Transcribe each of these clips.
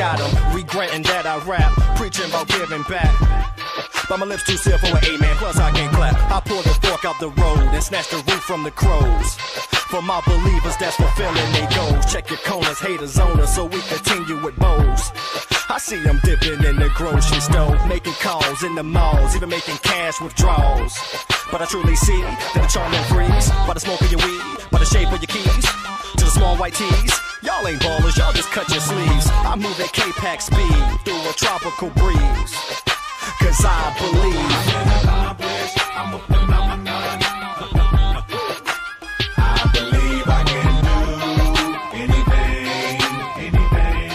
got them regretting that I rap, preaching about giving back. But my lips too sealed for an A-man, plus I can't clap. I pull the fork out the road and snatch the roof from the crows. For my believers that's fulfilling their goals. Check your corners, haters on us, so we continue with bows. I see them dipping in the grocery store, making calls in the malls, even making cash withdrawals. But I truly see that the charm don't freeze by the smoke of your weed, by the shape of your keys, to the small white tees. Y'all ain't ballers, y'all just cut your sleeves. I move at K-Pack speed through a tropical breeze, cause I believe I'm accomplished, I'm a phenomenon. I believe I can do anything, anything.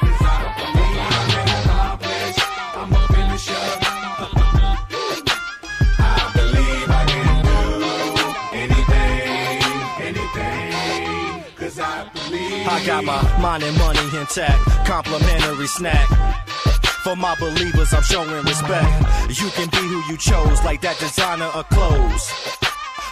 Cause I believe I'm accomplished, I'm a finisher. I believe I can do anything, anything. Cause I believe I got my mind and money intact, complimentary snack. For my believers, I'm showing respect. You can be who you chose, like that designer of clothes.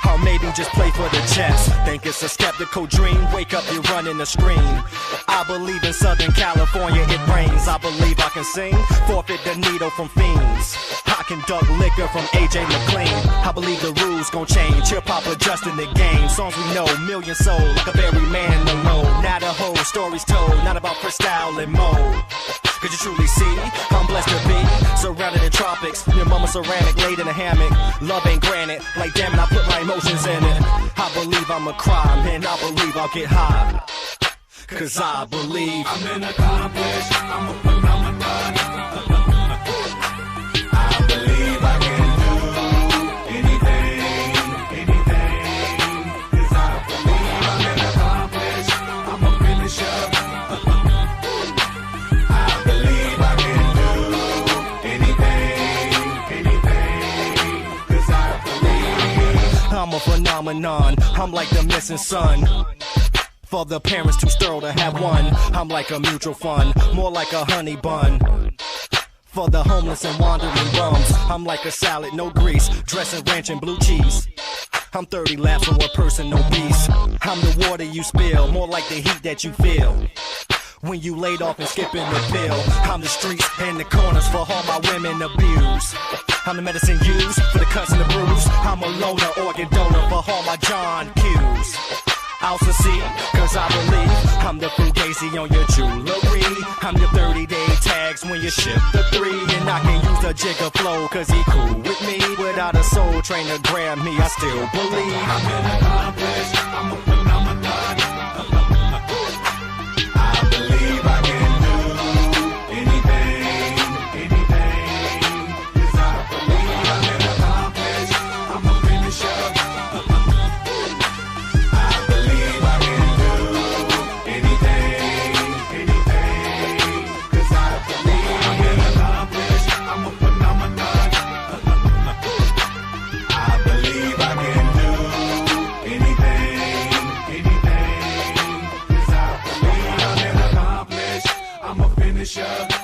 Or maybe just play for the chess. Think it's a skeptical dream, wake up, you're running the screen. I believe in Southern California, it rains. I believe I can sing, forfeit the needle from fiends. I can duck liquor from AJ McLean. I believe the rules gon' change, hip-hop adjusting the game. Songs we know, million soul, like a very man alone. Not a whole stories told, not about freestyle and mode. Could you truly see, I'm blessed to be surrounded in tropics, your mama ceramic, laid in a hammock. Love ain't granted, like damn it, I put my emotions in it. I believe I'ma cry, man, I believe I'll get high, cause I believe I'm an accomplished, I'm a phenomenon. I believe I can do anything, anything. Cause I believe I'm an accomplished, I'm a finisher. I believe I can do anything, anything. Cause I believe I'm a phenomenon, I'm like the missing son. For the parents too sterile to have one, I'm like a mutual fund, more like a honey bun. For the homeless and wandering bums, I'm like a salad, no grease, dressing ranch and blue cheese. I'm 30 laps for a person obese. I'm the water you spill, more like the heat that you feel when you laid off and skipping the pill. I'm the streets and the corners for all my women abused. I'm the medicine used for the cuts and the bruise. I'm a loner, organ donor for all my John Q's. I'll succeed, cause I believe I'm the fugazi on your jewelry. I'm your 30-day tags when you ship the 3. And I can use the Jigga flow, cause he cool with me. Without a soul train to grab me, I still believe I'm an accomplished, I'm a phenomenon. I believe I can do anything, anything. Cause I believe I'm an accomplished, I'm a finisher. I believe I can do anything, anything. Cause I believe I'm an accomplished, I'm a phenomenon. I believe I can do anything, anything. Cause I believe I'm an accomplished, I'm a finisher.